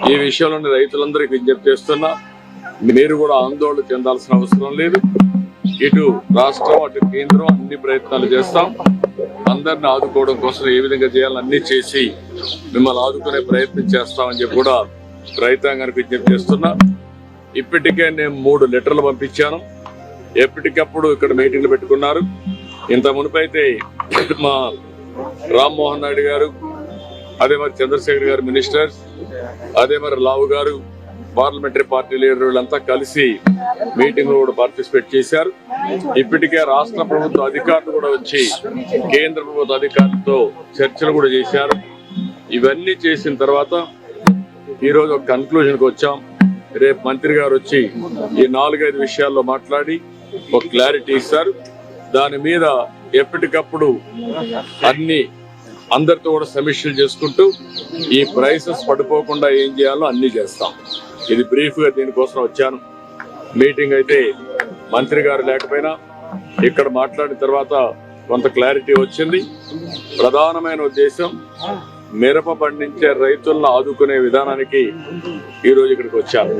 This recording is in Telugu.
ఈ విషయంలో రైతులందరికీ విజ్ఞప్తి చేస్తున్నా, మీరు కూడా ఆందోళన చెందాల్సిన అవసరం లేదు. ఇటు రాష్ట్రం అటు కేంద్రం అన్ని ప్రయత్నాలు చేస్తాం. అందరిని ఆదుకోవడం కోసం ఏ విధంగా చేయాలని అన్ని చేసి మిమ్మల్ని ఆదుకునే ప్రయత్నం చేస్తామని చెప్పి కూడా రైతాంగానికి విజ్ఞప్తి చేస్తున్నా. ఇప్పటికే నేను 3 లెటర్లు పంపించాను. ఎప్పటికప్పుడు ఇక్కడ మీటింగ్లు పెట్టుకున్నారు. ఇంత మునుపైతే మా రామ్మోహన్ నాయుడు గారు, అదే మరి చంద్రశేఖర్ గారు మినిస్టర్స్, అదే మరి లావు గారు పార్లమెంటరీ పార్టీ లీడర్లంతా కలిసి మీటింగ్ లో కూడా పార్టిసిపేట్ చేశారు. ఇప్పటికే రాష్ట్ర ప్రభుత్వ అధికారులు కూడా వచ్చి కేంద్ర ప్రభుత్వ అధికారులతో చర్చలు కూడా చేశారు. ఇవన్నీ చేసిన తర్వాత ఈరోజు ఒక కన్క్లూజన్కి వచ్చాం. రేపు మంత్రి గారు వచ్చి ఈ 4-5 విషయాల్లో మాట్లాడి ఒక క్లారిటీ ఇస్తారు. దాని మీద ఎప్పటికప్పుడు అందరితో కూడా సమీక్షలు చేసుకుంటూ ఈ ప్రైసెస్ పడిపోకుండా ఏం చేయాలో అన్ని చేస్తాం. ఇది బ్రీఫ్ గా దీనికోసం వచ్చాను. మీటింగ్ అయితే మంత్రి గారు లేకపోయినా ఇక్కడ మాట్లాడిన తర్వాత కొంత క్లారిటీ వచ్చింది. ప్రధానమైన ఉద్దేశం మిరప పండించే రైతులను ఆదుకునే విధానానికి ఈరోజు ఇక్కడికి వచ్చాను.